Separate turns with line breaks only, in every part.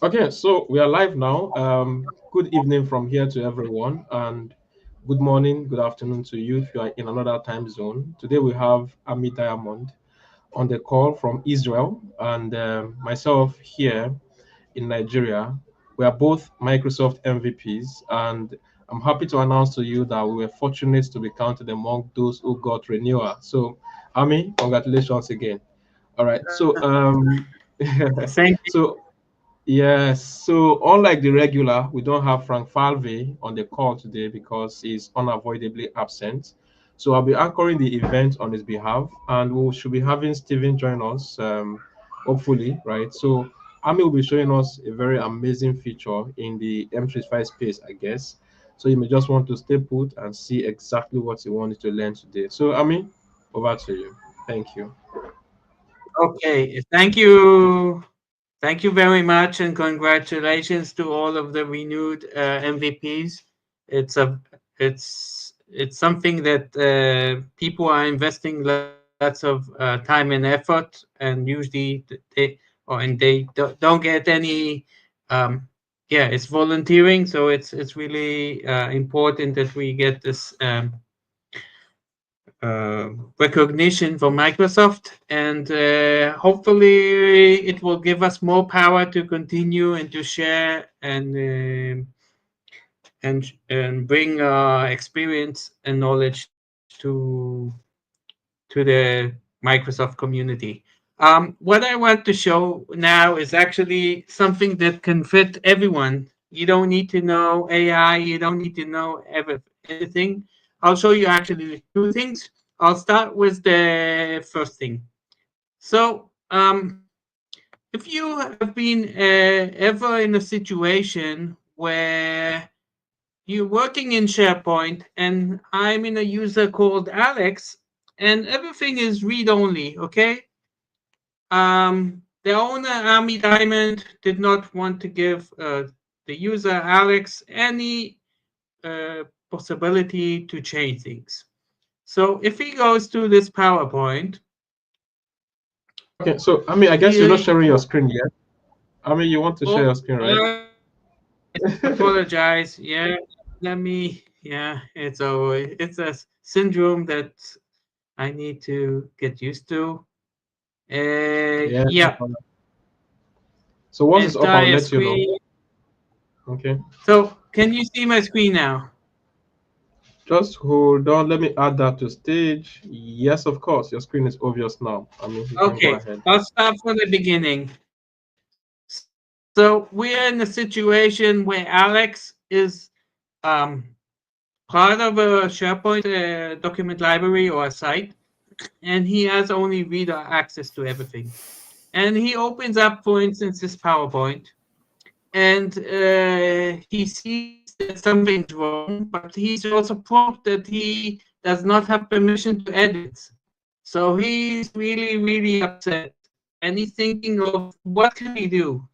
Okay, so we are live now. Good evening from here to everyone, and good morning, good afternoon to you if you are in another time zone. Today we have Ami Diamond on the call from Israel, and myself here in Nigeria. We are both Microsoft MVPs, and I'm happy to announce to you that we were fortunate to be counted among those who got renewal. So, Ami, congratulations again. All right, so
Thank you.
so yes, so unlike the regular, we don't have Frank Falvey on the call today because he's unavoidably absent. So I'll be anchoring the event on his behalf, and we should be having Stephen join us, hopefully, right? So Ami will be showing us a very amazing feature in the M35 space, I guess. So you may just want to stay put and see exactly what you wanted to learn today. So Ami, over to you. Thank you.
Okay, thank you. Thank you very much, and congratulations to all of the renewed MVPs. It's a it's something that people are investing lots of time and effort, and usually they don't get any. Um, yeah, it's volunteering, so it's really important that we get this recognition from Microsoft, and hopefully it will give us more power to continue and to share and bring experience and knowledge to the Microsoft community. What I want to show now is actually something that can fit everyone. You don't need to know AI. You don't need to know anything. I'll show you actually two things. I'll start with the first thing. So, if you have been ever in a situation where you're working in SharePoint and I'm in a user called Alex and everything is read only, okay? The owner, Army Diamond, did not want to give the user Alex any uh, possibility to change things. So if he goes to this PowerPoint,
Okay, so Ami, I guess you're not
he
sharing your screen yet. Ami, you want to share your
oh,
screen, right?
apologize. Yeah, let me. Yeah, it's a syndrome that I need to get used to.
Yeah, no
Yeah,
problem. So once it's up, I'll
entire
let you know.
screen.
Okay.
So can you see my screen now?
Just hold on. Let me add that to stage. Yes, of course. Your screen is obvious now. I mean, you can go
Okay,
ahead.
I'll start from the beginning. So we're in a situation where Alex is um, part of a SharePoint document library or a site, and he has only reader access to everything. And he opens up, for instance, this PowerPoint, and he sees that something's wrong, but he's also prompted that he does not have permission to edit. So he's really, really upset, and he's thinking of what can he do.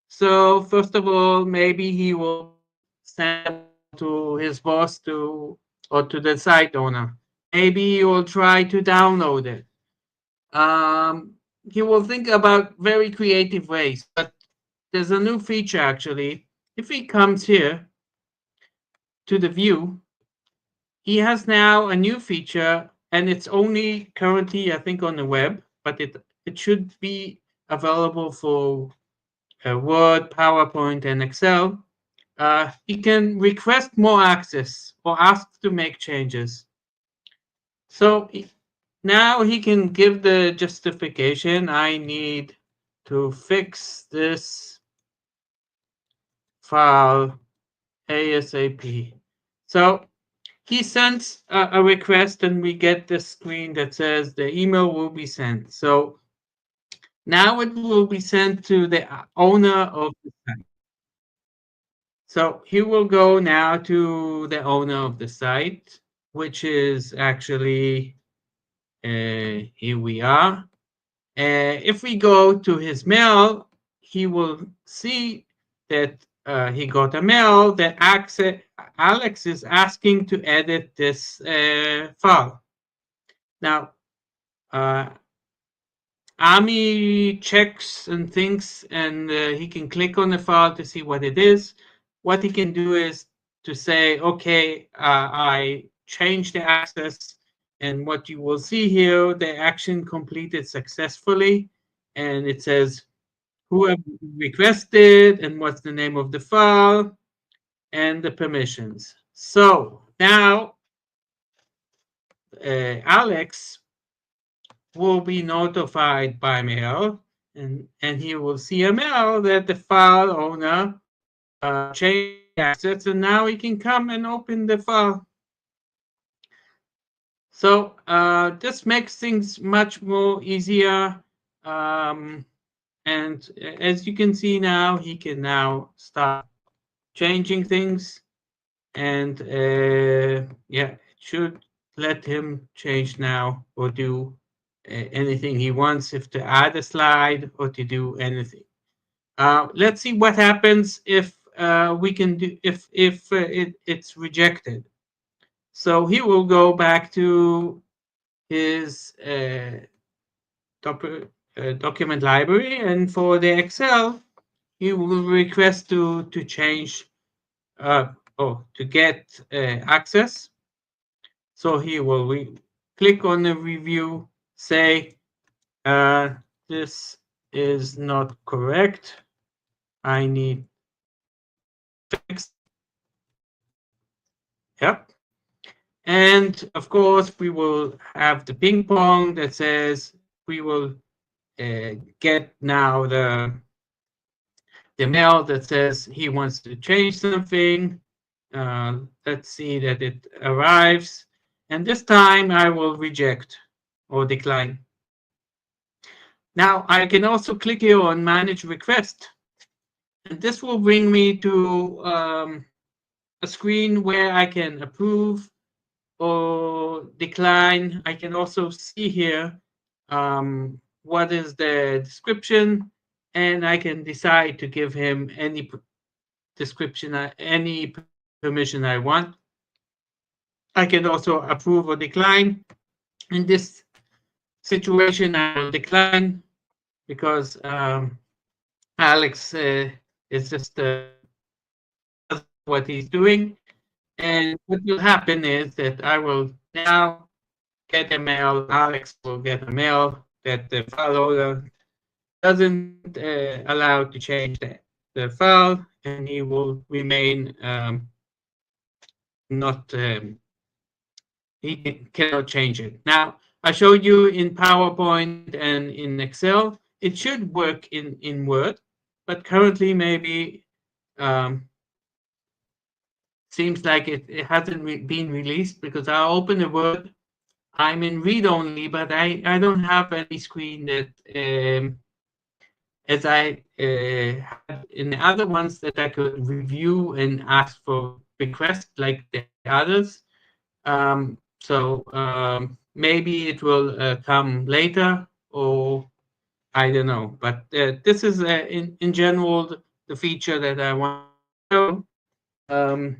So first of all, maybe he will send a mail to his boss or to the site owner. Maybe he will try to download it. He will think about very creative ways, but there's a new feature actually. If he comes here to the view, he has now a new feature, and it's only currently, I think, on the web, but it should be available for Word, PowerPoint, and Excel. He can request more access or ask to make changes. So now he can give the justification. I need to fix this file ASAP. So he sends a request, and we get this screen that says the email will be sent. So now it will be sent to the owner of the site. So he will go now to the owner of the site, which is actually here we are. If we go to his mail, he will see that he got a mail that Alex is asking to edit this file. Now, uh, Ami checks and thinks, and he can click on the file to see what it is. What he can do is to say, okay, I changed the access, and what you will see here, the action completed successfully, and it says who have requested and what's the name of the file and the permissions. So now Alex will be notified by mail, and he will see a mail that the file owner changed the access, and now he can come and open the file. So this makes things much more easier. And as you can see now, he can now start changing things, and yeah, it should let him change now or do anything he wants, if to add a slide or to do anything. Let's see what happens if we can do if it's rejected. So he will go back to his document library, and for the Excel, he will request to change to get access. So he will click on the review, say this is not correct, I need fix. Yep. And of course, we will have the ping pong that says we will get now the mail that says he wants to change something. Let's see that it arrives. And this time I will reject or decline. Now I can also click here on Manage Request. And this will bring me to a screen where I can approve or decline. I can also see here what is the description, and I can decide to give him any description, any permission I want. I can also approve or decline. In this situation, I will decline because Alex is just what he's doing. And what will happen is that I will now get a mail, Alex will get a mail that the file owner doesn't allow to change the file, and he will remain not, he cannot change it. Now, I showed you in PowerPoint and in Excel. It should work in Word, but currently maybe seems like it hasn't been released, because I open the Word, I'm in read only, but I don't have any screen that as I had in the other ones that I could review and ask for requests like the others. So maybe it will come later, or I don't know. But this is in general the feature that I want to show.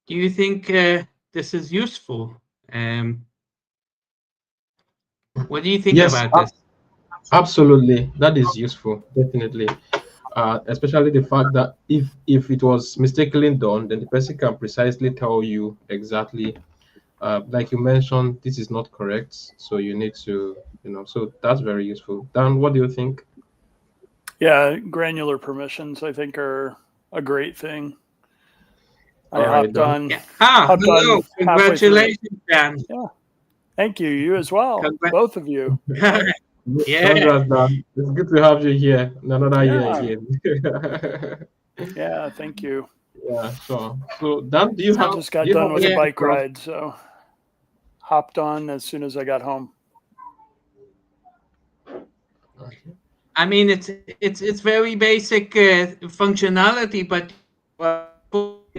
Do you think this is useful? What do you think
Yes,
about this?
absolutely. That is useful, definitely. Especially the fact that if it was mistakenly done, then the person can precisely tell you exactly, like you mentioned, this is not correct, so you need to, so that's very useful. Dan, what do you think?
Yeah, granular permissions I think are a great thing. I
All right,
hopped
Dan.
on.
Yeah.
Hopped
Hello.
on halfway through.
Congratulations, Dan.
Yeah. Thank you. You as well. Both of you.
Yeah.
Congrats, Dan. It's good to have you here in another year
Yeah.
again.
Yeah, thank you.
Yeah, sure. So, Dan, do you
I
have?
just got
do you
done
have
with a
any
bike
background-
ride, so hopped on as soon as I got home.
I mean, it's very basic functionality, but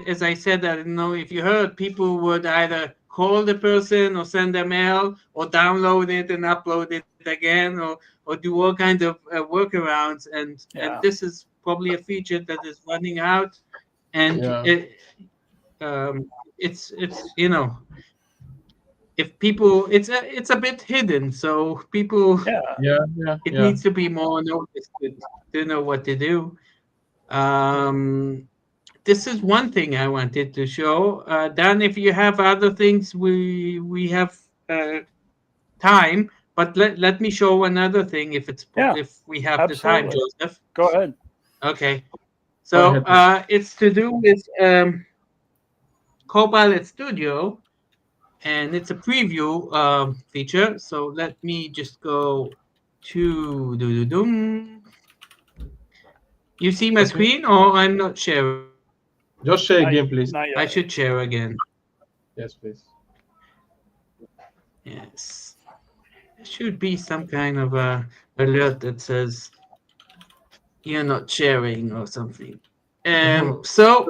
as I said, I don't know if you heard, people would either call the person or send a mail or download it and upload it again, or do all kinds of workarounds, and this is probably a feature that is running out, and
Yeah.
it's if people, it's a bit hidden, so people, it needs to be more noticed to know what to do. This is one thing I wanted to show. Dan, if you have other things, we have time, but let me show another thing if if we have the time, Joseph.
Go ahead.
Okay. So it's to do with Copilot Studio, and it's a preview feature. So let me just go to You see my screen, or I'm not sharing?
Just share again, please.
I should share again.
Yes, please.
Yes. There should be some kind of a alert that says you're not sharing or something. So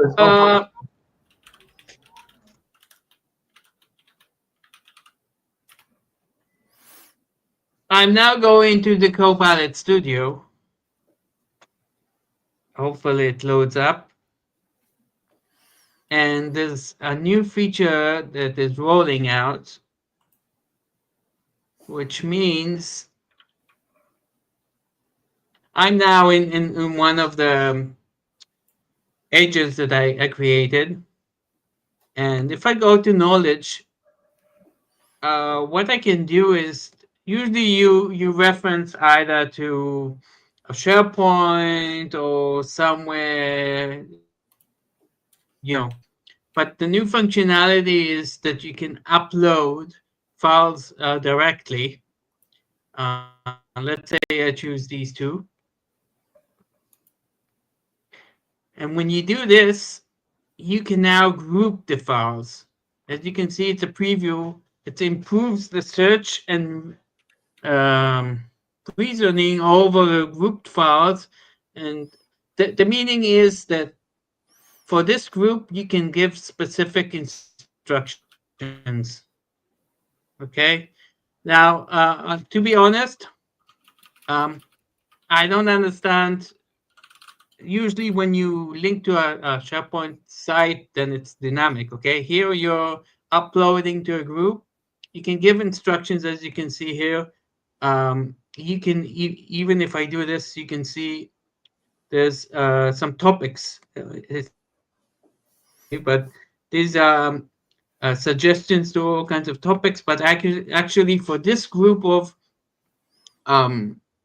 I'm now going to the Copilot Studio. Hopefully it loads up. And there's a new feature that is rolling out, which means I'm now in one of the agents that I created. And if I go to knowledge, what I can do is usually you reference either to a SharePoint or somewhere, but the new functionality is that you can upload files directly. Let's say I choose these two. And when you do this, you can now group the files. As you can see, it's a preview. It improves the search and reasoning over grouped files. And the meaning is that for this group, you can give specific instructions. Okay. Now, to be honest, I don't understand. Usually when you link to a SharePoint site, then it's dynamic. Okay. Here you're uploading to a group. You can give instructions, as you can see here. You can, even if I do this, you can see there's some topics. But these are suggestions to all kinds of topics. But actually for this group of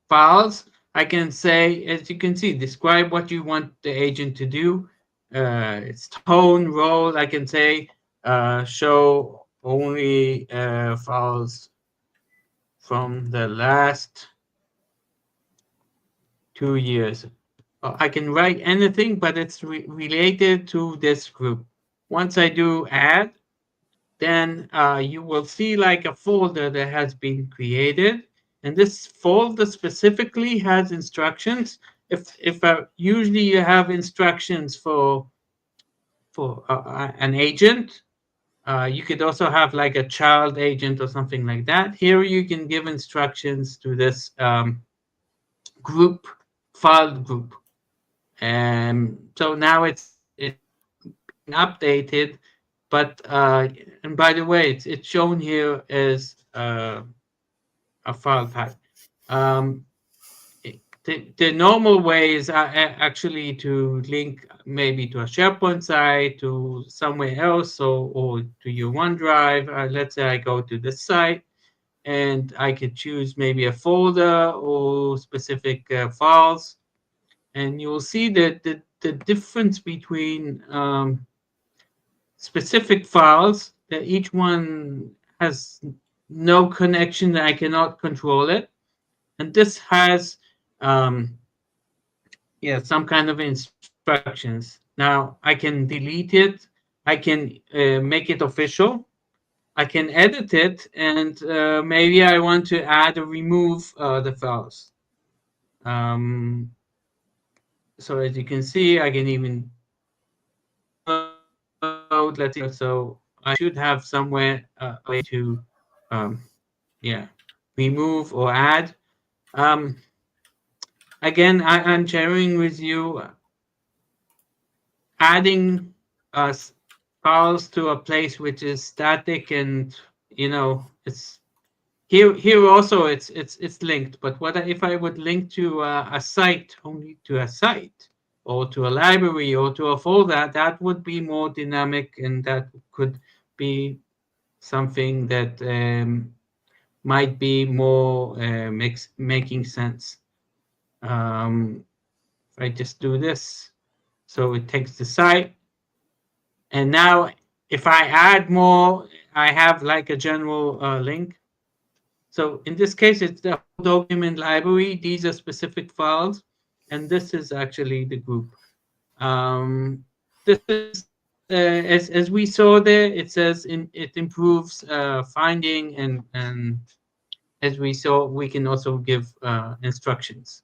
files, I can say, as you can see, describe what you want the agent to do. Its tone, role. I can say show only files from the last 2 years. I can write anything, but it's related to this group. Once I do add, then you will see like a folder that has been created. And this folder specifically has instructions. If usually you have instructions for an agent, you could also have like a child agent or something like that. Here you can give instructions to this group, file group. And so now it's updated, but and by the way, it's shown here as a file type. The normal way is actually to link maybe to a SharePoint site, to somewhere else, or to your OneDrive. Let's say I go to this site, and I could choose maybe a folder or specific files, and you'll see that the difference between specific files, that each one has no connection, that I cannot control it, and this has some kind of instructions. Now I can delete it, I can make it official, I can edit it, and maybe I want to add or remove the files. So as you can see, I can even let's see. So I should have somewhere a way to remove or add. Again, I'm sharing with you adding files to a place which is static and it's here also it's linked. But if I would link to a site, only to a site, or to a library, or to a folder, that would be more dynamic, and that could be something that might be more making sense. If I just do this, so it takes the site, and now if I add more, I have like a general link. So in this case, it's the document library. These are specific files, and this is actually the group. This is as we saw there. It says it improves finding, and as we saw, we can also give instructions.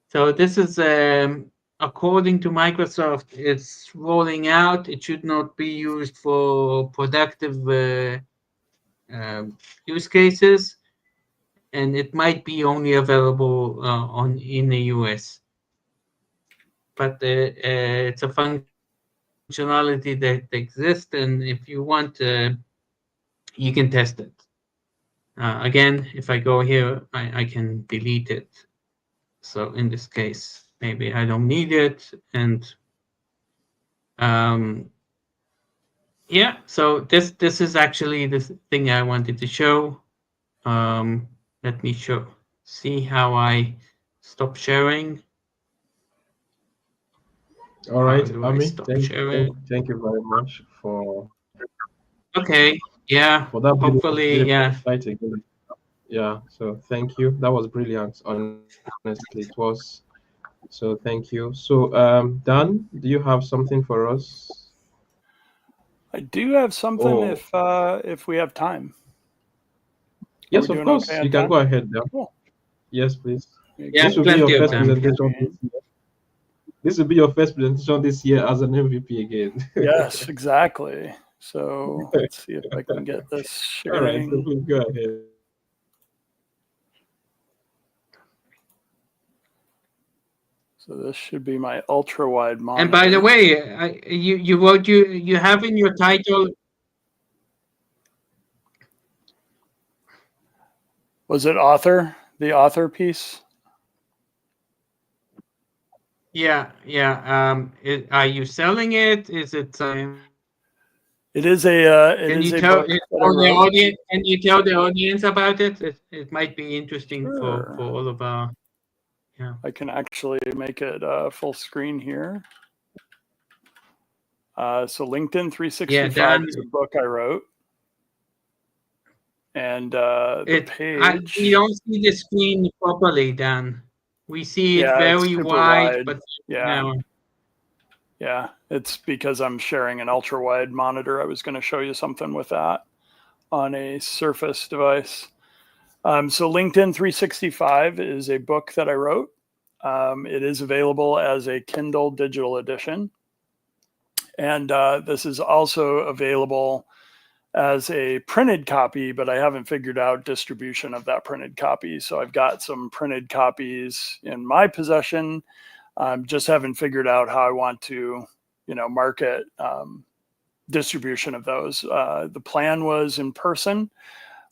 So this is according to Microsoft, it's rolling out. It should not be used for productive use cases, and it might be only available in the US. But it's a functionality that exists, and if you want, you can test it. Again, if I go here, I can delete it. So in this case, maybe I don't need it, and yeah. So this is actually the thing I wanted to show. Let me see how I stop sharing.
All right, Ami, thank you very much for.
Okay. Yeah.
For that
hopefully, yeah.
Site again. Yeah. So thank you. That was brilliant. Honestly, it was. So thank you. So Dan, do you have something for us?
I do have something if we have time.
Yes, of course. You can go ahead, Dan.
Cool.
Yes, please.
Yeah,
this will be your first presentation this year. This will be your first presentation this year as an MVP again.
Yes, exactly. So let's see if I can get this sharing.
All right, so we'll go ahead.
So this should be my ultra wide monitor.
And by the way, you have in your title.
Was it author? The author piece?
Yeah. Are you selling it? Is it?
It is a.
Can you tell the audience? Can you tell the audience about it? It might be interesting for all of our. Yeah.
I can actually make it full screen here. So LinkedIn 365 is a book I wrote. And the page.
We don't see the screen properly, Dan. We see it very wide, but
yeah, it's because I'm sharing an ultra wide monitor. I was going to show you something with that on a Surface device. So LinkedIn 365 is a book that I wrote. It is available as a Kindle digital edition. And this is also available as a printed copy, but I haven't figured out distribution of that printed copy. So I've got some printed copies in my possession. Just haven't figured out how I want to, market distribution of those. The plan was in person.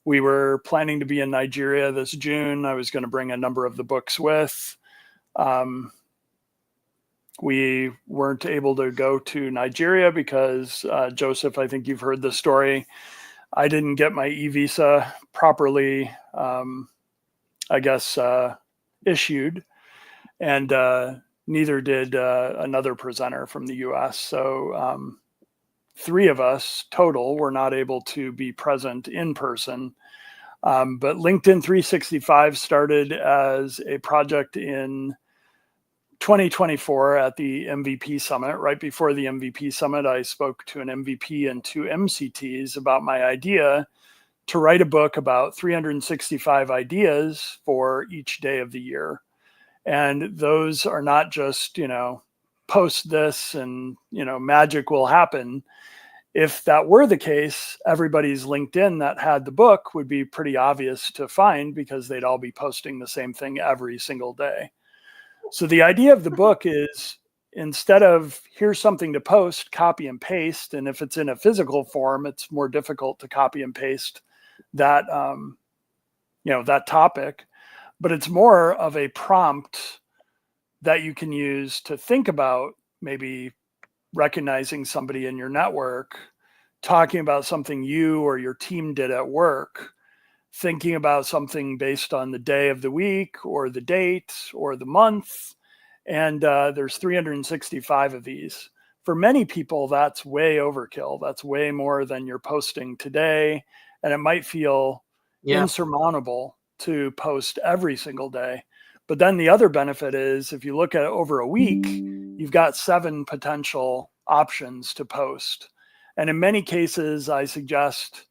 We were planning to be in Nigeria this June. I was going to bring a number of the books with. We weren't able to go to Nigeria because, Joseph, I think you've heard the story. I didn't get my e-visa properly, issued, and neither did another presenter from the U.S. So 3 of us total were not able to be present in person. But LinkedIn 365 started as a project in 2024 at the MVP Summit. Right before the MVP Summit, I spoke to an MVP and 2 MCTs about my idea to write a book about 365 ideas for each day of the year. And those are not just, post this and, magic will happen. If that were the case, everybody's LinkedIn that had the book would be pretty obvious to find because they'd all be posting the same thing every single day. So the idea of the book is, instead of here's something to post, copy and paste, and if it's in a physical form, it's more difficult to copy and paste that, that topic, but it's more of a prompt that you can use to think about maybe recognizing somebody in your network, talking about something you or your team did at work, thinking about something based on the day of the week or the date or the month. And there's 365 of these. For many people, that's way overkill. That's way more than you're posting today. And it might feel insurmountable to post every single day. But then the other benefit is if you look at it over a week, you've got 7 potential options to post. And in many cases, I suggest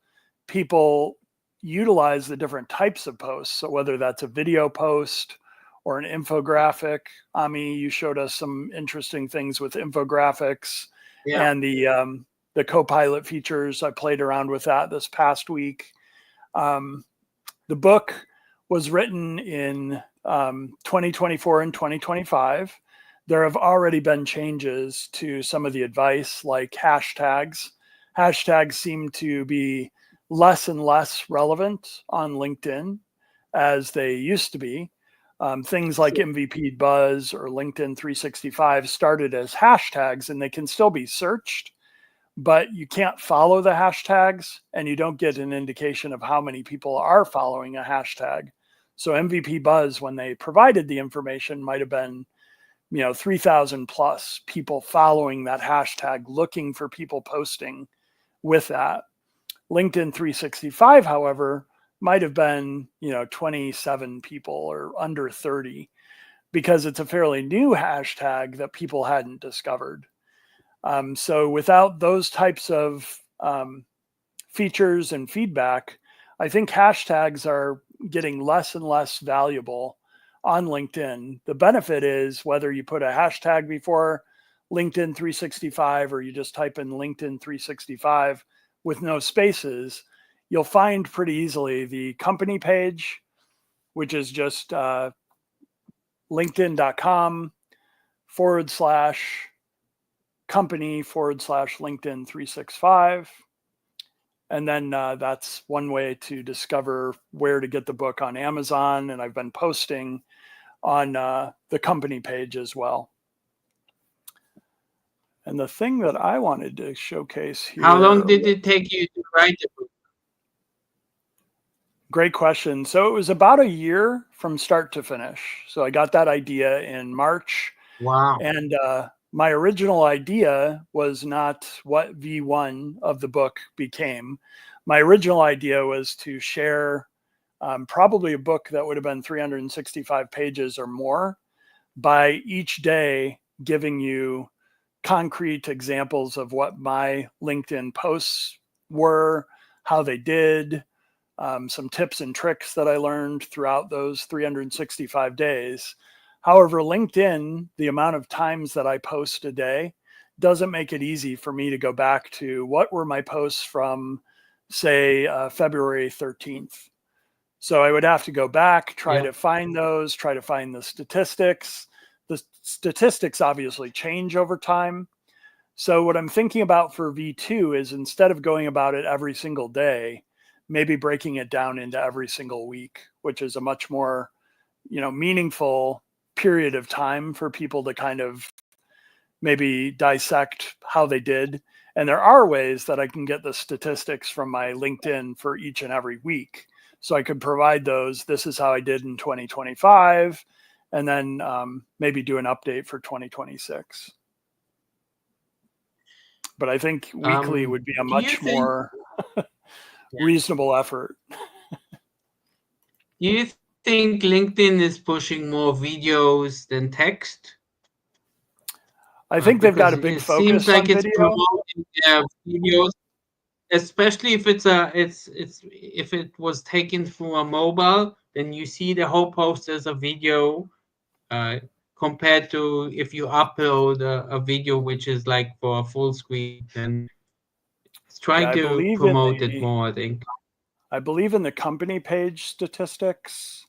people utilize the different types of posts. So whether that's a video post or an infographic, Ami, you showed us some interesting things with infographics and the Copilot features. I played around with that this past week. The book was written in 2024 and 2025. There have already been changes to some of the advice, like hashtags. Hashtags seem to be less and less relevant on LinkedIn as they used to be. Things like MVP Buzz or LinkedIn 365 started as hashtags, and they can still be searched, but you can't follow the hashtags and you don't get an indication of how many people are following a hashtag. So MVP Buzz, when they provided the information, might have been 3,000 plus people following that hashtag, looking for people posting with that. LinkedIn 365, however, might have been 27 people or under 30, because it's a fairly new hashtag that people hadn't discovered. So without those types of features and feedback, I think hashtags are getting less and less valuable on LinkedIn. The benefit is whether you put a hashtag before LinkedIn 365 or you just type in LinkedIn 365 with no spaces, you'll find pretty easily the company page, which is just linkedin.com/company/LinkedIn 365. And then that's one way to discover where to get the book on Amazon. And I've been posting on the company page as well. And the thing that I wanted to showcase here.
How long did it take you to write the book?
Great question. So it was about a year from start to finish. So I got that idea in March.
Wow.
And my original idea was not what V1 of the book became. My original idea was to share probably a book that would have been 365 pages or more, by each day giving you concrete examples of what my LinkedIn posts were, how they did, some tips and tricks that I learned throughout those 365 days. However, LinkedIn, the amount of times that I post a day, doesn't make it easy for me to go back to what were my posts from, say, February 13th. So I would have to go back, try to find those, try to find the statistics. The statistics obviously change over time. So what I'm thinking about for V2 is, instead of going about it every single day, maybe breaking it down into every single week, which is a much more, meaningful period of time for people to kind of maybe dissect how they did. And there are ways that I can get the statistics from my LinkedIn for each and every week. So I could provide those. This is how I did in 2025, and then maybe do an update for 2026. But I think weekly would be a much more reasonable effort.
Do you think LinkedIn is pushing more videos than text?
I think they've got a big focus
seems like
on
it's
video.
promoting their videos, especially if if it was taken through a mobile, then you see the whole post as a video, compared to if you upload a video which is like for a full screen. And it's trying to promote it more, I think.
I believe in the company page statistics.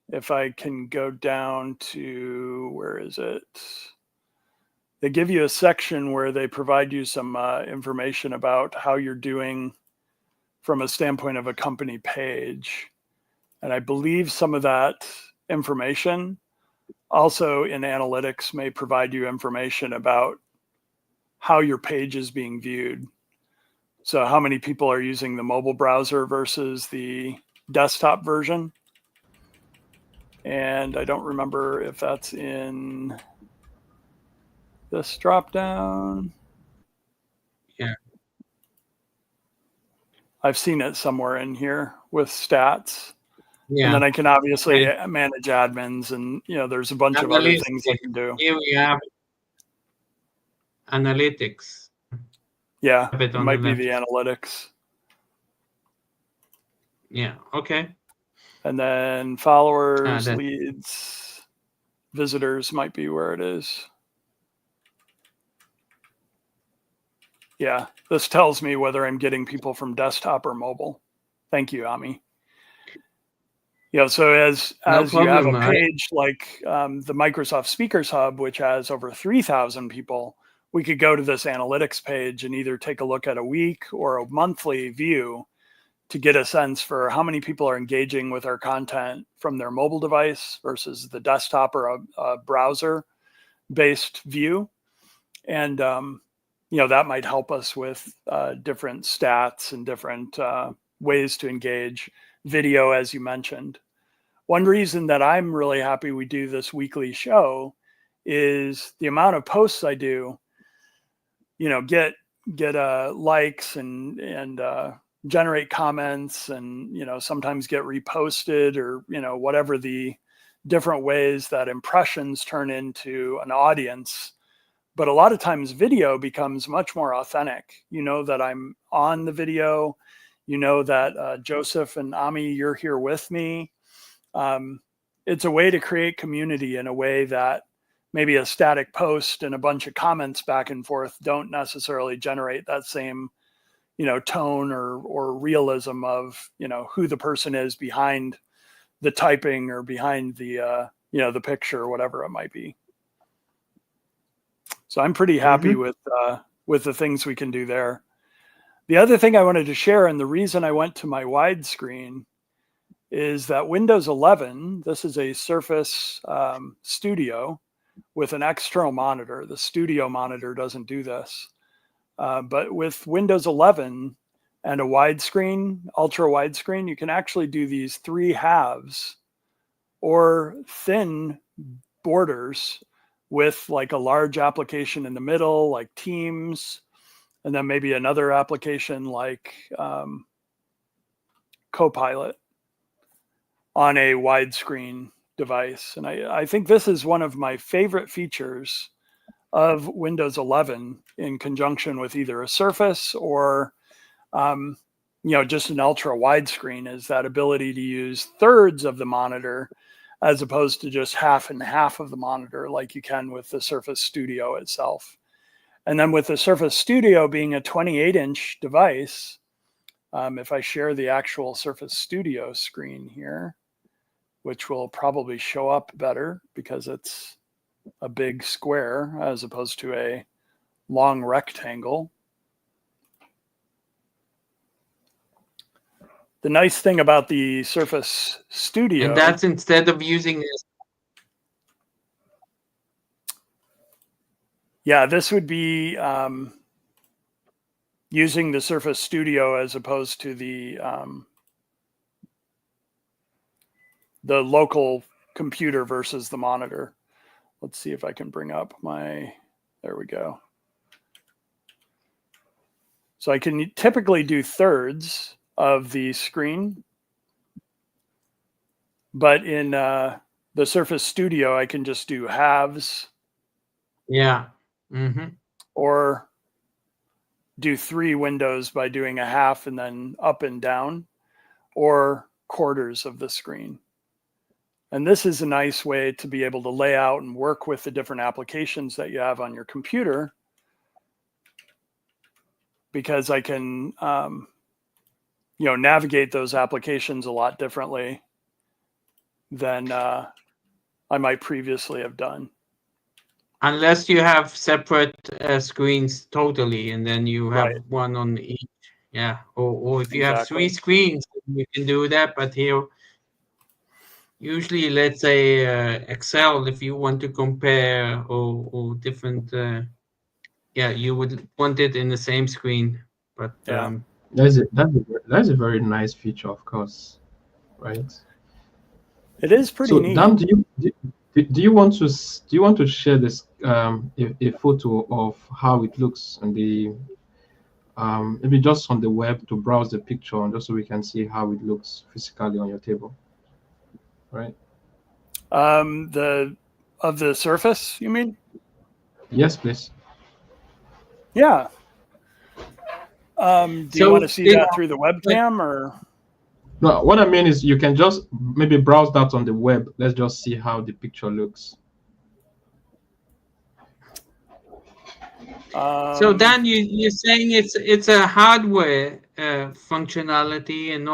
If I can go down to, where is it? They give you a section where they provide you some information about how you're doing from a standpoint of a company page. And I believe some of that information also in analytics may provide you information about how your page is being viewed. So how many people are using the mobile browser versus the desktop version. And I don't remember if that's in this drop down.
Yeah.
I've seen it somewhere in here with stats.
Yeah.
And then I can obviously manage admins, and there's a bunch of other things I can do.
Here we have analytics.
Yeah, it might be the analytics.
Yeah, okay.
And then followers, leads, visitors might be where it is. Yeah, this tells me whether I'm getting people from desktop or mobile. Thank you, Ami. Yeah, so as you have a page like the Microsoft Speakers Hub, which has over 3,000 people, we could go to this analytics page and either take a look at a week or a monthly view to get a sense for how many people are engaging with our content from their mobile device versus the desktop or a browser-based view. And, that might help us with different stats and different ways to engage. Video, as you mentioned. One reason that I'm really happy we do this weekly show is the amount of posts I do, get likes and generate comments and, sometimes get reposted or, whatever the different ways that impressions turn into an audience. But a lot of times video becomes much more authentic. That I'm on the video, that Joseph and Ami, you're here with me. It's a way to create community in a way that maybe a static post and a bunch of comments back and forth don't necessarily generate that same, tone or realism of, who the person is behind the typing or behind the, the picture or whatever it might be. So I'm pretty happy with the things we can do there. The other thing I wanted to share, and the reason I went to my widescreen, is that Windows 11, this is a Surface Studio with an external monitor. The Studio monitor doesn't do this. But with Windows 11 and a widescreen, ultra widescreen, you can actually do these 3 halves or thin borders with like a large application in the middle, like Teams, and then maybe another application like Copilot on a widescreen device. And I think this is one of my favorite features of Windows 11 in conjunction with either a Surface or, just an ultra widescreen, is that ability to use thirds of the monitor as opposed to just half and half of the monitor like you can with the Surface Studio itself. And then with the Surface Studio being a 28-inch device, if I share the actual Surface Studio screen here, which will probably show up better because it's a big square as opposed to a long rectangle. The nice thing about the Surface Studio...
And that's instead of using this.
Yeah, this would be using the Surface Studio as opposed to the local computer versus the monitor. Let's see if I can bring up there we go. So I can typically do thirds of the screen, but in the Surface Studio, I can just do halves.
Yeah.
Or do 3 windows by doing a half and then up and down, or quarters of the screen. And this is a nice way to be able to lay out and work with the different applications that you have on your computer, because I can, navigate those applications a lot differently than I might previously have done.
Unless you have separate screens totally, and then you have one on each. Yeah, or if you have
Exactly.
3 screens, you can do that. But here, usually, let's say Excel, if you want to compare or different, yeah, you would want it in the same screen. But
Yeah.
That's a very nice feature, of course, right?
It is pretty
So
neat.
Dan, do you want to share this a photo of how it looks on the maybe just on the web to browse the picture and just so we can see how it looks physically on your table, right?
Of the Surface, you mean?
Yes, please.
Yeah. Do you want to see that through the webcam or?
No, what I mean is you can just maybe browse that on the web. Let's just see how the picture looks.
So Dan, you're saying it's a hardware functionality and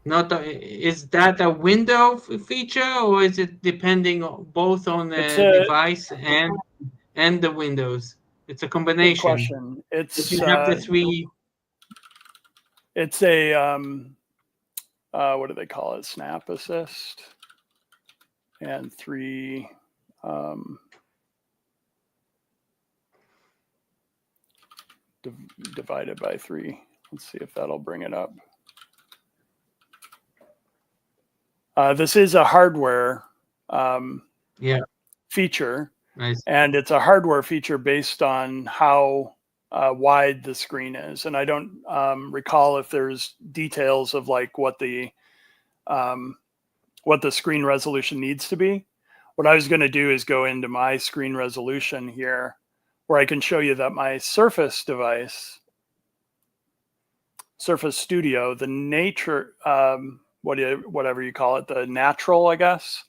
not is that a window feature, or is it depending both on the device and the Windows? It's a combination.
Good question.
If you have the 3.
It's a what do they call it? Snap Assist and 3 divided by 3. Let's see if that'll bring it up. This is a hardware feature.
Nice.
And it's a hardware feature based on how wide the screen is. And I don't recall if there's details of like what the screen resolution needs to be. What I was going to do is go into my screen resolution here, where I can show you that my Surface device, Surface Studio, the nature, whatever you call it, the natural, I guess,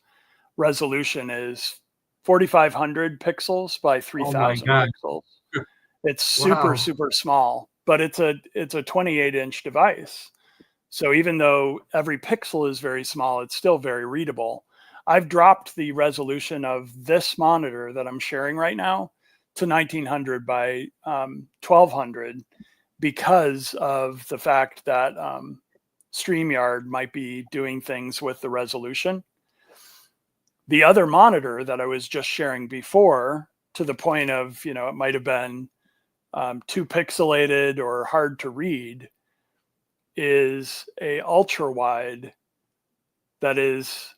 resolution is 4,500 pixels by 3,000 pixels. It's super, super small, but it's a 28-inch device. So even though every pixel is very small, it's still very readable. I've dropped the resolution of this monitor that I'm sharing right now to 1900 by 1200 because of the fact that StreamYard might be doing things with the resolution. The other monitor that I was just sharing before, to the point of, it might have been too pixelated or hard to read, is a ultra wide that is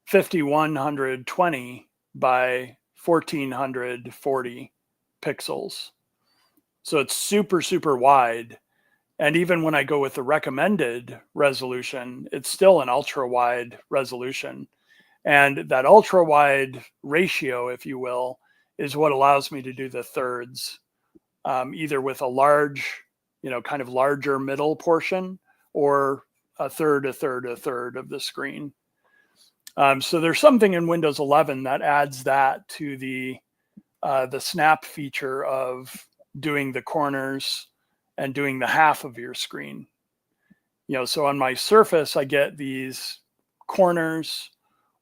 5120 by 1440 pixels. So it's super, super wide. And even when I go with the recommended resolution, it's still an ultra wide resolution. And that ultra wide ratio, if you will, is what allows me to do the thirds, either with a large, kind of larger middle portion, or a third of the screen. So there's something in Windows 11 that adds that to the snap feature of doing the corners and doing the half of your screen. So on my Surface, I get these corners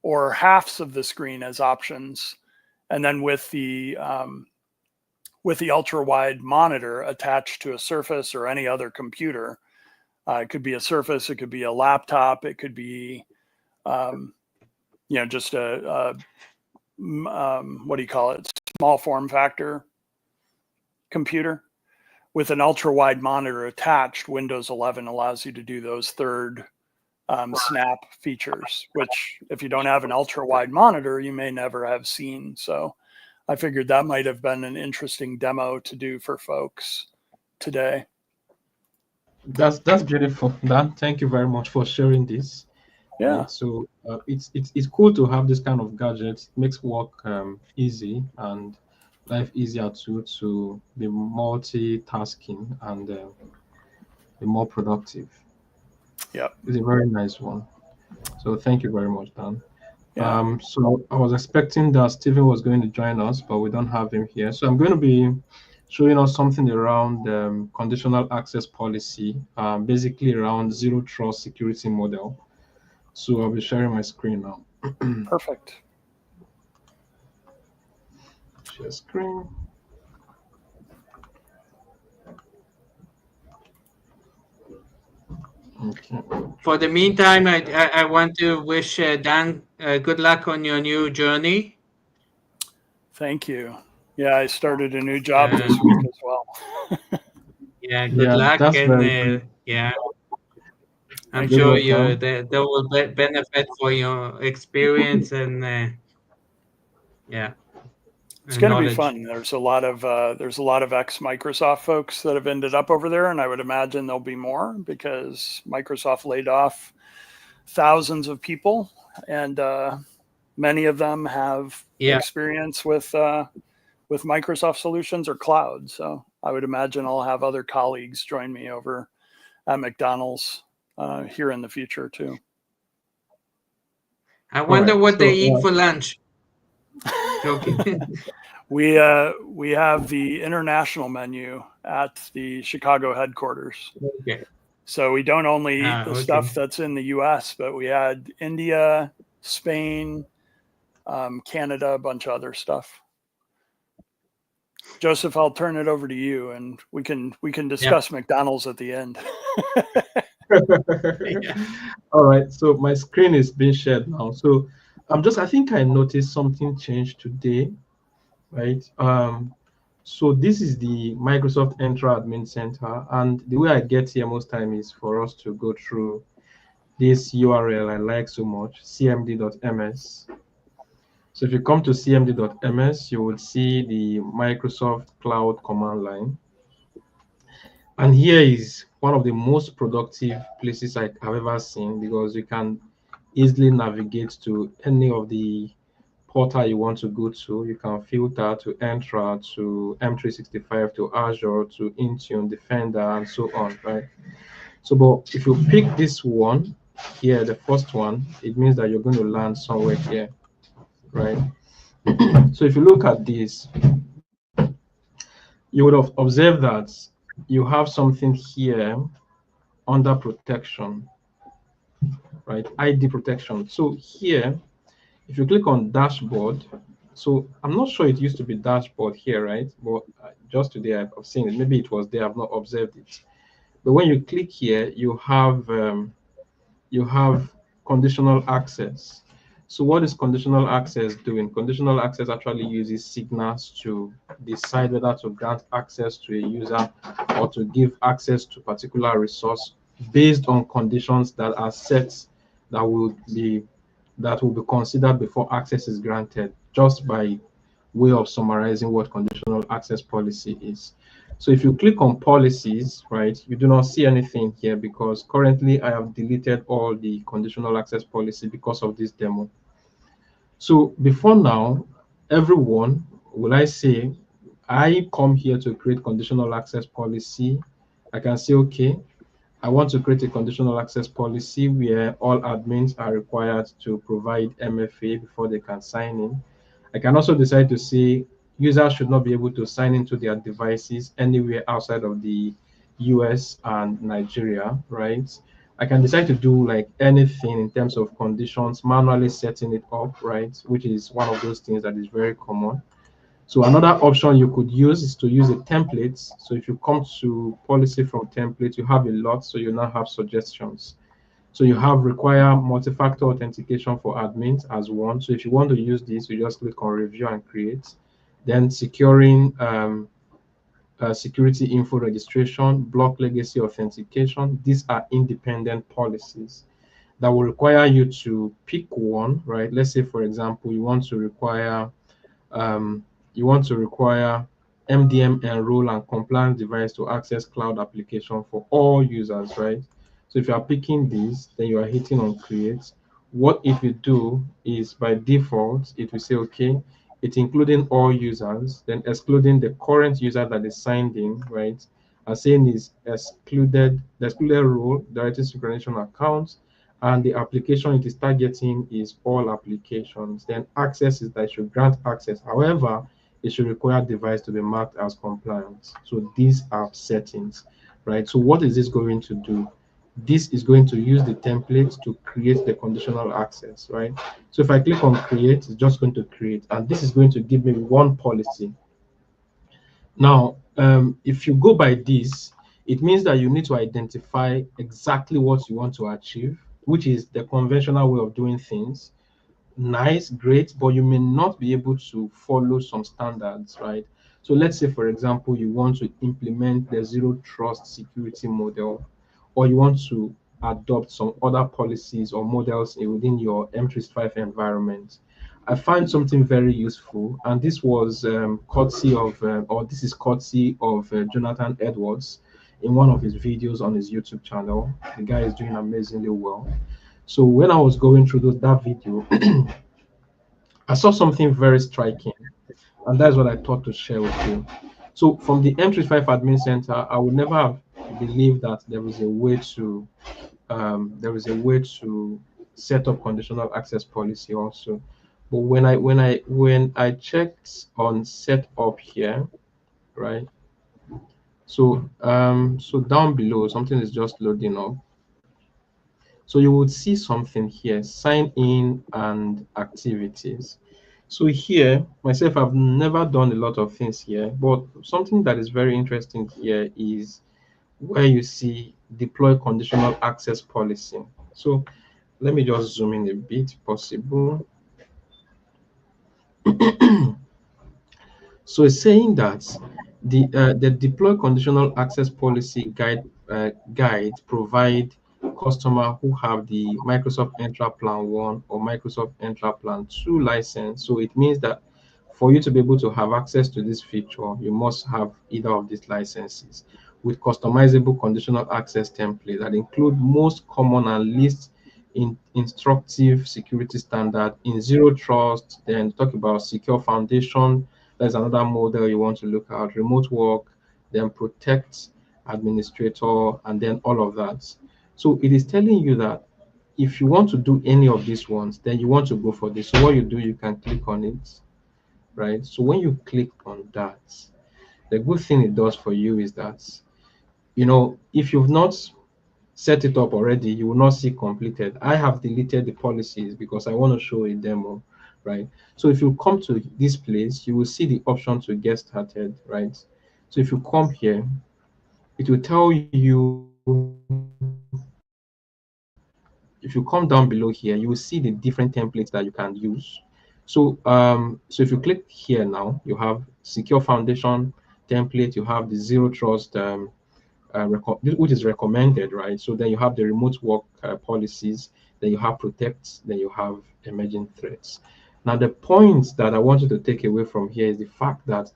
or halves of the screen as options. And then with the ultra wide monitor attached to a Surface or any other computer, it could be a Surface, it could be a laptop, it could be, just a what do you call it? Small form factor computer with an ultra wide monitor attached. Windows 11 allows you to do those third snap features, which if you don't have an ultra wide monitor, you may never have seen. So I figured that might have been an interesting demo to do for folks today.
That's beautiful, Dan. Thank you very much for sharing this.
Yeah.
Right? So it's cool to have this kind of gadgets. It makes work easy and life easier to be multitasking and be more productive.
Yeah,
it's a very nice one. So thank you very much, Dan.
Yeah.
So I was expecting that Stephen was going to join us, but we don't have him here. So I'm going to be showing us something around conditional access policy, basically around zero trust security model. So I'll be sharing my screen now.
Perfect.
Share screen. Okay.
For the meantime, I want to wish Dan good luck on your new journey.
Thank you. Yeah, I started a new job this week as well.
Yeah, good luck,
That's very
and
good.
yeah, I'm
Thank
Good
sure
you.
luck,
you
Dan.
that will benefit for your experience and yeah,
It's
and
going to be
knowledge.
fun. There's a lot of ex Microsoft folks that have ended up over there, and I would imagine there'll be more because Microsoft laid off thousands of people, and many of them have
Yeah,
experience with Microsoft solutions or cloud. So I would imagine I'll have other colleagues join me over at McDonald's here in the future too.
I
All
wonder
right.
what they
So
eat for lunch. Joking.
We have the international menu at the Chicago headquarters.
Okay.
So we don't only eat the
Okay.
stuff that's in the U.S., but we had India, Spain, Canada, a bunch of other stuff. Joseph, I'll turn it over to you, and we can discuss McDonald's at the end.
Yeah.
all right. So my screen is being shared now. So I think I noticed something changed today, right? So this is the Microsoft Entra Admin Center, and the way I get here most time is for us to go through this URL I like so much, cmd.ms. So if you come to cmd.ms, you will see the Microsoft Cloud command line. And here is one of the most productive places I have ever seen because you can easily navigate to any of the portal you want to go to. You can filter to Entra, to M365, to Azure, to Intune, Defender, and so on, right? So, but if you pick this one here, the first one, it means that you're going to land somewhere here, right? So if you look at this, you would have observed that you have something here under protection, right? ID protection. So here, if you click on dashboard, so I'm not sure it used to be dashboard here, right? But just today I've seen it. Maybe it was there. I've not observed it. But when you click here, you have conditional access. So what is conditional access doing? Conditional access actually uses signals to decide whether to grant access to a user or to give access to particular resource based on conditions that are set that will be considered before access is granted, just by way of summarizing what conditional access policy is. So if you click on policies, right, you do not see anything here because currently I have deleted all the conditional access policy because of this demo. So before now, everyone, will I say, I come here to create conditional access policy. I can say, okay, I want to create a conditional access policy where all admins are required to provide MFA before they can sign in. I can also decide to say users should not be able to sign into their devices anywhere outside of the US and Nigeria, right? I can decide to do like anything in terms of conditions, manually setting it up, right? Which is one of those things that is very common. So another option you could use is to use a template. So if you come to policy from template, you have a lot, so you now have suggestions. So you have require multi-factor authentication for admins as one. So if you want to use this, you just click on review and create. Then securing security info registration, block legacy authentication. These are independent policies that will require you to pick one, right? Let's say, for example, you want to require MDM enroll and compliance device to access cloud application for all users, right? So if you are picking this, then you are hitting on create. What if you do is by default, it will say, okay, it's including all users, then excluding the current user that is signed in, right? As saying is excluded, the excluded role, directory synchronization accounts, and the application it is targeting is all applications. Then access is that it should grant access. However, it should require device to be marked as compliant. So these are settings, right? So what is this going to do? This is going to use the template to create the conditional access, right? So if I click on create, it's just going to create, and this is going to give me one policy. Now, if you go by this, It means that you need to identify exactly what you want to achieve, which is the conventional way of doing things. Nice, great, but you may not be able to follow some standards, right? So let's say, for example, you want to implement the zero trust security model, or you want to adopt some other policies or models within your M365 environment. I find something very useful, and this was courtesy of, or this is courtesy of Jonathan Edwards in one of his videos on his YouTube channel. The guy is doing amazingly well. So when I was going through that video, I saw something very striking, and that's what I thought to share with you. So from the M35 Admin Center, I would never have believed that there is a way to set up conditional access policy also. But when I checked on setup here, right? So down below, something is just loading up. So you would see something here, sign in and activities. So here, myself, I've never done a lot of things here, but something that is very interesting here is where you see deploy conditional access policy. So let me just zoom in a bit, possible. So it's saying that the deploy conditional access policy guide provide customer who have the Microsoft Entra Plan 1 or Microsoft Entra Plan 2 license. So it means that for you to be able to have access to this feature, you must have either of these licenses with customizable conditional access template that include most common and least instructive security standard in zero trust. Then talk about secure foundation. There's another model you want to look at, remote work, then protect administrator, and then all of that. So it is telling you that if you want to do any of these ones, then you want to go for this. So what you do, you can click on it, right? So when you click on that, the good thing it does for you is that, if you've not set it up already, you will not see completed. I have deleted the policies because I want to show a demo, right? So if you come to this place, you will see the option to get started, right? So if you come here, it will tell you, if you come down below here, you will see the different templates that you can use. So if you click here now, you have secure foundation template, you have the zero trust which is recommended, right? So then you have the remote work policies, then you have protect, then you have emerging threats. Now, the point that I want you to take away from here is the fact that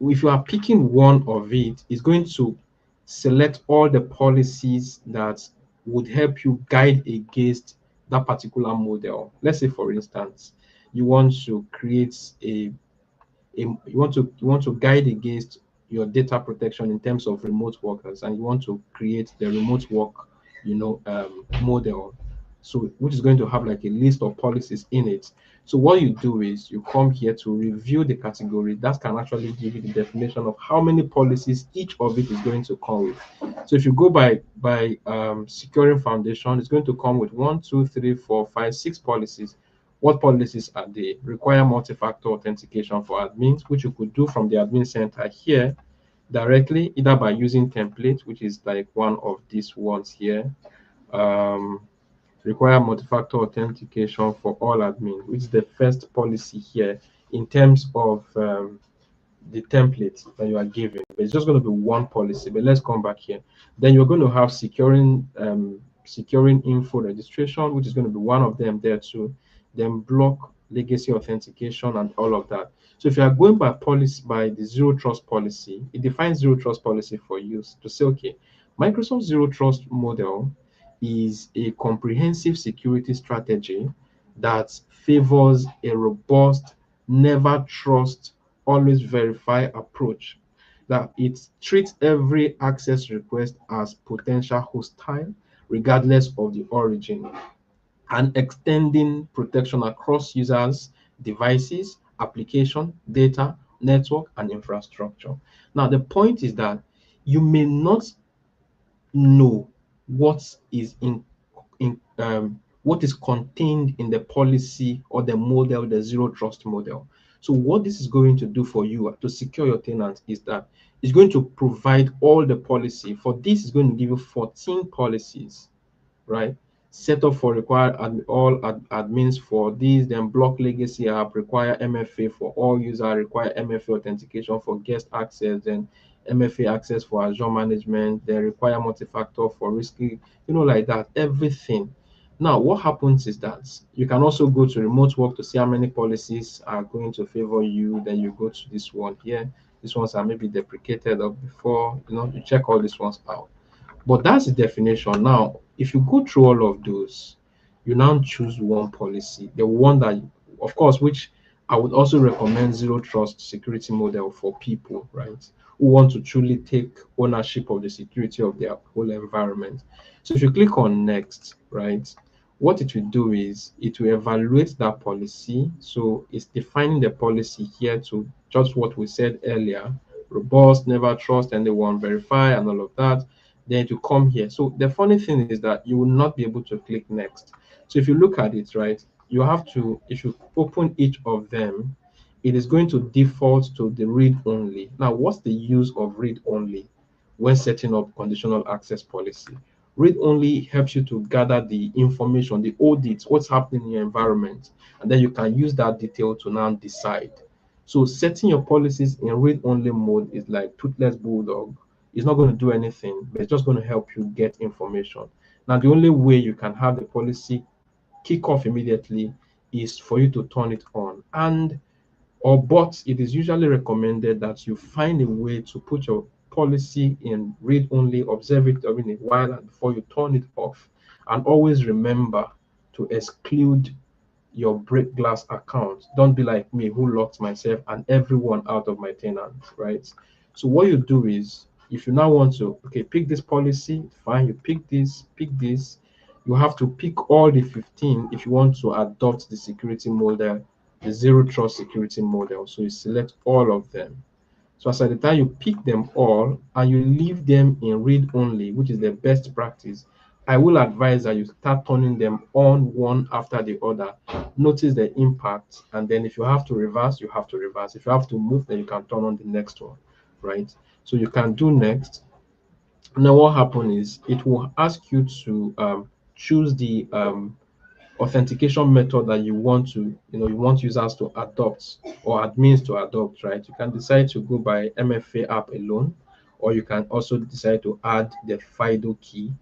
if you are picking one of it, it's going to select all the policies that would help you guide against that particular model. Let's say, for instance, you want to create you want to guide against your data protection in terms of remote workers, and you want to create the remote work model, so which is going to have like a list of policies in it. So what you do is you come here to review the category that can actually give you the definition of how many policies each of it is going to come with. So if you go by securing foundation, it's going to come with 1, 2, 3, 4, 5, 6 policies. What policies are they? Require multi-factor authentication for admins, which you could do from the admin center here directly, either by using templates, which is like one of these ones here. Require multi-factor authentication for all admins, which is the first policy here in terms of the template that you are given. But it's just going to be one policy. But let's come back here. Then you're going to have securing info registration, which is going to be one of them there too. Then block legacy authentication and all of that. So if you are going by policy, by the zero trust policy, it defines zero trust policy for you to say, okay, Microsoft zero trust model is a comprehensive security strategy that favors a robust, never trust, always verify approach, that it treats every access request as potential hostile regardless of the origin, and extending protection across users, devices, application, data, network, and infrastructure. Now, the point is that you may not know what is what is contained in the policy or the model, the zero trust model. So what this is going to do for you to secure your tenant is that it's going to provide all the policy. For this, it's going to give you 14 policies, right? Set up for require admins for these, then block legacy app, require MFA for all users, require MFA authentication for guest access, then MFA access for Azure management, then require multi-factor for risky, like that, everything. Now, what happens is that you can also go to remote work to see how many policies are going to favor you. Then you go to this one here. These ones are maybe deprecated or before, you check all these ones out. But that's the definition. Now, if you go through all of those, you now choose one policy, the one that, of course, which I would also recommend zero trust security model for people, right, who want to truly take ownership of the security of their whole environment. So if you click on next, right, what it will do is it will evaluate that policy. So it's defining the policy here to just what we said earlier: robust, never trust anyone, verify, and all of that. Then to come here. So the funny thing is that you will not be able to click next. So if you look at it, right, you have to, if you open each of them, it is going to default to the read only. Now, what's the use of read only when setting up conditional access policy? Read only helps you to gather the information, the audits, what's happening in your environment, and then you can use that detail to now decide. So setting your policies in read only mode is like toothless bulldog. It's not going to do anything, but it's just going to help you get information. Now, the only way you can have the policy kick off immediately is for you to turn it on. But it is usually recommended that you find a way to put your policy in read only, observe it during a while before you turn it off. And always remember to exclude your break glass account. Don't be like me, who locked myself and everyone out of my tenant, right? So what you do is, if you now want to, okay, pick this policy, fine, you pick this, you have to pick all the 15 if you want to adopt the security model, the zero trust security model. So you select all of them. So as at the time you pick them all and you leave them in read only, which is the best practice, I will advise that you start turning them on one after the other. Notice the impact, and then if you have to reverse, you have to reverse. If you have to move, then you can turn on the next one, right? So you can do next. Now what happens is it will ask you to choose the authentication method that you want users to adopt or admins to adopt, right? You can decide to go by MFA app alone, or you can also decide to add the FIDO key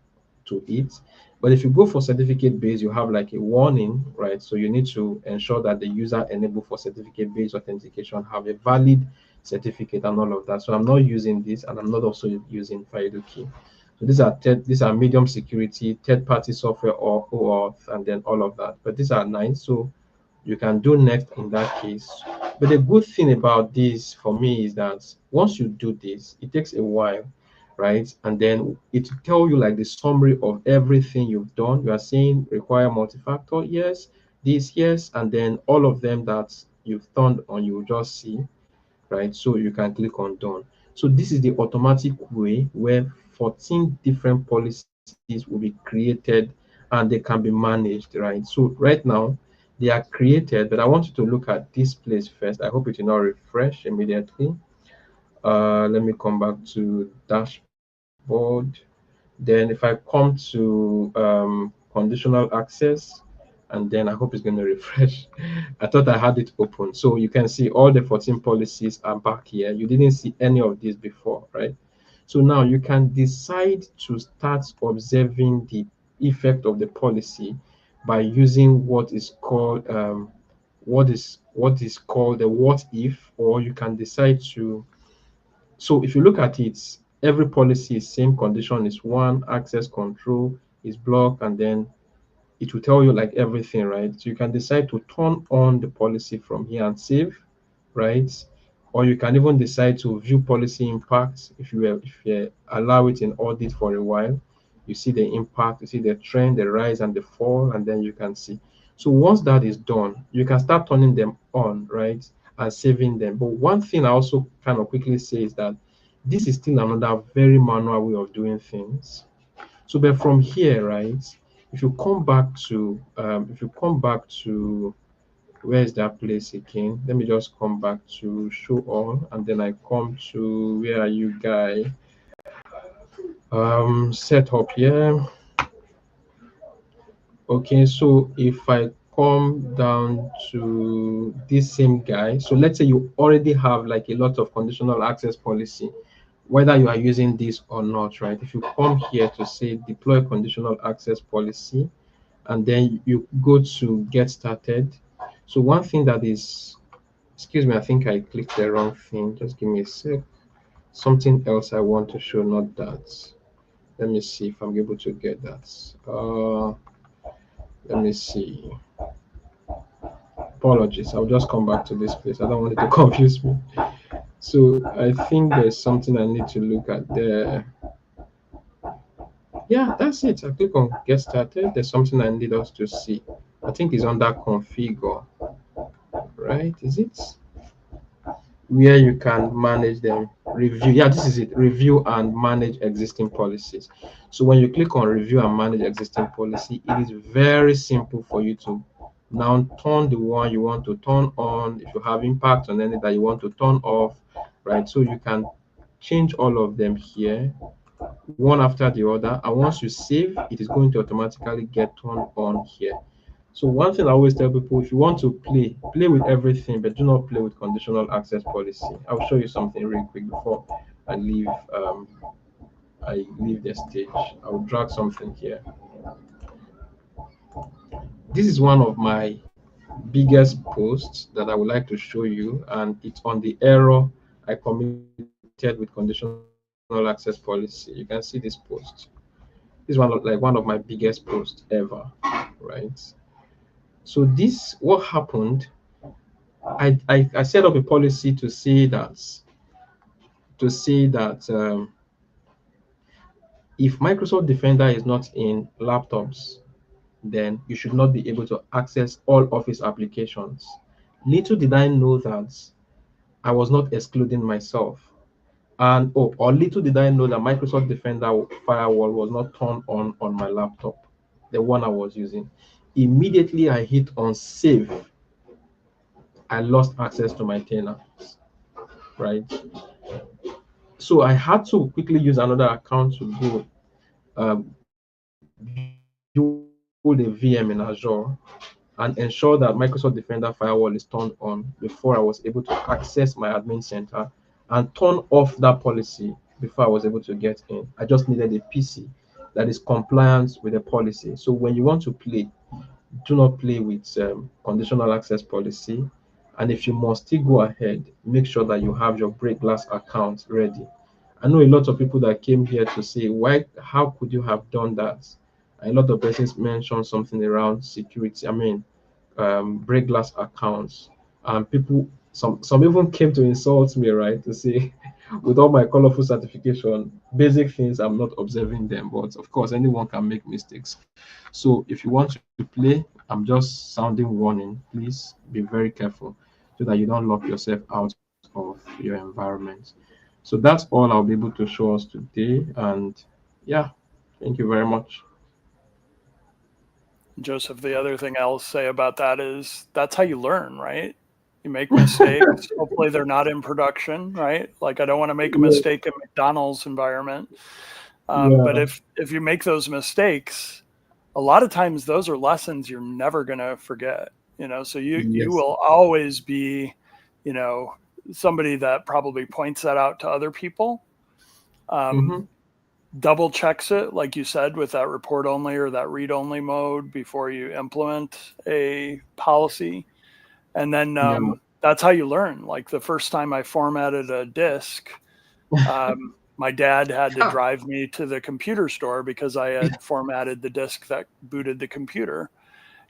to it. But if you go for certificate based, you have like a warning, right? So you need to ensure that the user enabled for certificate based authentication have a valid certificate and all of that. So I'm not using this, and I'm not also using FIDO key. So these are medium security, third-party software or OAuth, and then all of that. But these are nice, so you can do next in that case. But the good thing about this for me is that once you do this, it takes a while, right? And then it will tell you like the summary of everything you've done. You are saying require multi-factor, yes, this, yes, and then all of them that you've turned on, you will just see, right? So you can click on done. So this is the automatic way where 14 different policies will be created and they can be managed, right? So right now they are created, but I want you to look at this place first. I hope it will not refresh immediately. Let me come back to dashboard. Then if I come to conditional access, and then I hope it's going to refresh. I thought I had it open. So you can see all the 14 policies are back here. You didn't see any of these before, right? So now you can decide to start observing the effect of the policy by using what is called the what if, or you can decide to. So if you look at it, every policy is same condition is one, access control is blocked, and then it will tell you like everything, right? So you can decide to turn on the policy from here and save, right? Or you can even decide to view policy impacts. If you allow it in audit for a while, you see the impact, you see the trend, the rise and the fall, and then you can see. So once that is done, you can start turning them on, right, and saving them. But one thing I also kind of quickly say is that this is still another very manual way of doing things. So but from here, right, if you come back to where is that place again? Let me just come back to show all, and then I come to where are you guy? Setup here. Okay, so if I come down to this same guy, so let's say you already have like a lot of conditional access policy, whether you are using this or not, right? If you come here to say deploy conditional access policy, and then you go to get started. So one thing that is, excuse me, I think I clicked the wrong thing. Just give me a sec. Something else I want to show, not that. Let me see if I'm able to get that. Let me see. Apologies. I'll just come back to this place. I don't want it to confuse me. So I think there's something I need to look at there. Yeah, that's it. I click on get started. There's something I need us to see. I think it's under configure, right? Is it where you can manage them? Review. Yeah, this is it. Review and manage existing policies. So when you click on review and manage existing policy, it is very simple for you to now turn the one you want to turn on. If you have impact on any that you want to turn off, right? So you can change all of them here, one after the other, and once you save, it is going to automatically get turned on here. So one thing I always tell people, if you want to play with everything, but do not play with conditional access policy. I'll show you something real quick before I leave the stage. I'll drag something here. This is one of my biggest posts that I would like to show you, and it's on the error I committed with conditional access policy. You can see this post. This is one of my biggest posts ever, right? So this, what happened, I set up a policy to say that if Microsoft Defender is not in laptops, then you should not be able to access all Office applications. Little did I know that I was not excluding myself. And or little did I know that Microsoft Defender firewall was not turned on my laptop, the one I was using. Immediately I hit on save, I lost access to my tenants, right? So I had to quickly use another account to go build a VM in Azure and ensure that Microsoft Defender firewall is turned on before I was able to access my admin center and turn off that policy before I was able to get in. I just needed a PC that is compliant with the policy. So when you want to play, do not play with conditional access policy. And if you must still go ahead, make sure that you have your break glass account ready. I know a lot of people that came here to say, why, how could you have done that? A lot of persons mentioned something around security. I mean, break glass accounts. And people, some even came to insult me, right? To say, with all my colorful certification, basic things, I'm not observing them. But of course, anyone can make mistakes. So if you want to play, I'm just sounding warning. Please be very careful so that you don't lock yourself out of your environment. So that's all I'll be able to show us today. And yeah, thank you very much.
Joseph, the other thing I'll say about that is that's how you learn, right? You make mistakes. Hopefully they're not in production, right? Like I don't want to make a mistake in McDonald's environment. But if you make those mistakes, a lot of times those are lessons you're never going to forget, so you will always be, somebody that probably points that out to other people. Double checks it, like you said, with that report only or that read only mode before you implement a policy. And then that's how you learn. Like the first time I formatted a disk, my dad had to drive me to the computer store because I had formatted the disk that booted the computer.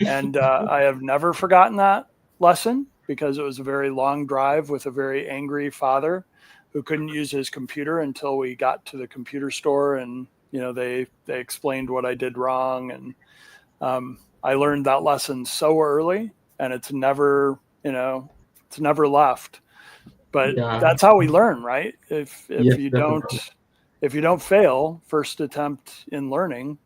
And I have never forgotten that lesson because it was a very long drive with a very angry father who couldn't use his computer until we got to the computer store and, they explained what I did wrong. And I learned that lesson so early and it's never left. But that's how we learn, right? If you don't fail first attempt in learning,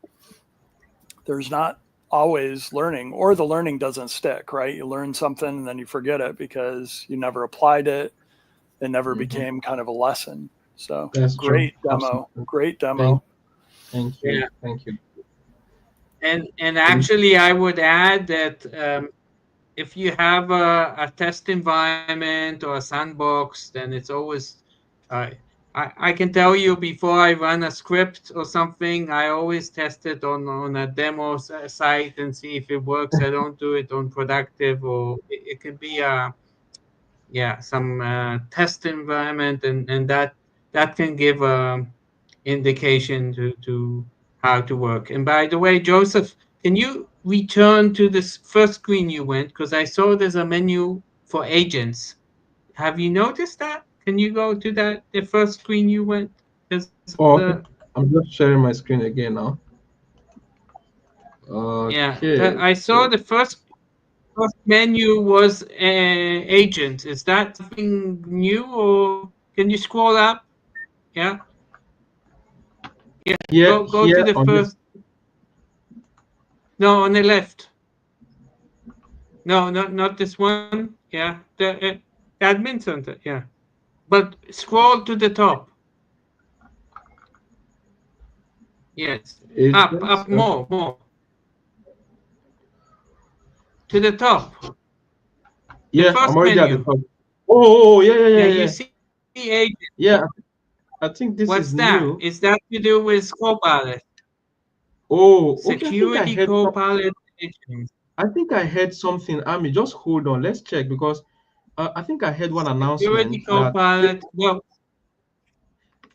there's not always learning, or the learning doesn't stick, right? You learn something and then you forget it because you never applied it. It never became kind of a lesson. So
That's
great
true.
demo.
Absolutely.
Great demo.
Thank you.
Yeah.
Thank you.
And actually, I would add that if you have a test environment or a sandbox, then it's always I can tell you before I run a script or something, I always test it on a demo site and see if it works. I don't do it on productive, or it could be some test environment, and that can give indication to how to work. And by the way, Joseph, can you return to this first screen you went? Because I saw there's a menu for agents. Have you noticed that? Can you go to the first screen you went?
Okay. I'm just sharing my screen again now.
Yeah,
Okay.
I saw the first menu was agent. Is that something new, or can you scroll up? Yeah.
Here,
Go to the
on this.
first. No, on the left. No, not this one. Yeah, the admin center. Yeah, but scroll to the top. Yes, up,
Agents. Okay.
more to the top. The
Yeah,
first
I'm already at the
menu.
top. Oh, yeah.
You see agent.
Yeah, I think this
What's
is
that?
new.
Is that to do with Copilot?
Oh, okay.
Security Copilot agent.
I think I heard something. Ami, just hold on. Let's check because I think I heard one
Security
announcement that
Copilot. Well,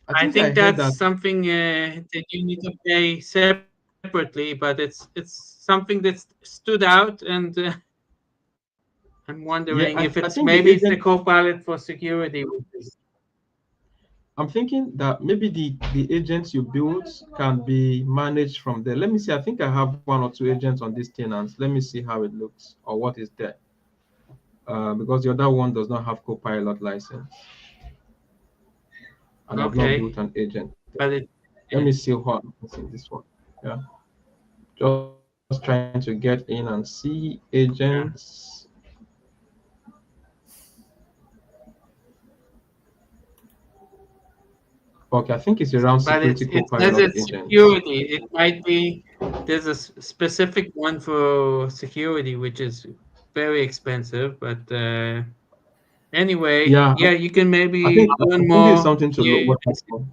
I
I
think
heard
that's
that.
something that you need to pay separately, but it's something that stood out, and I'm wondering
Yeah,
if
I
it's
think the
maybe it's the
agent.
Copilot for security.
I'm thinking that maybe the agents you build can be managed from there. Let me see. I think I have one or two agents on these tenants. Let me see how it looks or what is there. Because the other one does not have Copilot license, and I've not
Okay,
built an agent.
but it.
Let me see what is in this one. Yeah, just trying to get in and see agents. Okay, I think it's around
But
security
it says
Copilot
it's
agents.
security. It might be there's a specific one for security, which is very expensive. But anyway,
Yeah,
you can
I
maybe learn
think it's
more.
something to look for.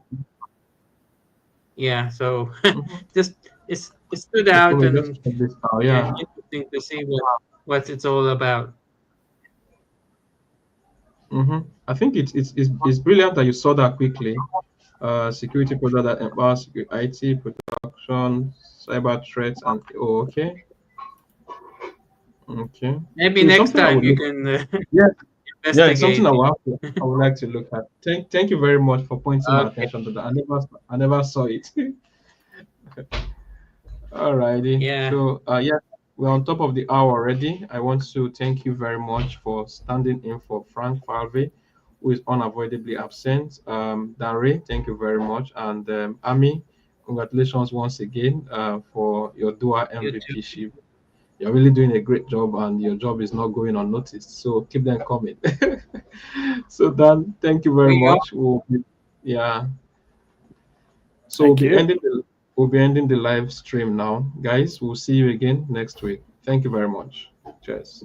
Yeah, so
Mhm.
just it stood
Okay,
out,
we just
and
check this out. Yeah.
interesting to see what it's all about.
I think it's brilliant that you saw that quickly. Security product that empowers IT production, cyber threats, and okay.
Maybe
So it's
next
something I
time
would
you
look.
can
Yeah, yeah, it's something
investigate it.
I would like to look at. Thank you very much for pointing my
Okay.
attention to that. I never saw it. Alrighty.
Yeah.
So yeah, we're on top of the hour already. I want to thank you very much for standing in for Frank Falvey, who is unavoidably absent. Dare, thank you very much. And Ami, congratulations once again for your dual
You too.
MVP ship. You're really doing a great job, and your job is not going unnoticed. So keep them coming. So Dan, thank you very
We are.
much. Yeah. So
Thank you.
we'll be ending the live stream now, guys. We'll see you again next week. Thank you very much. Cheers.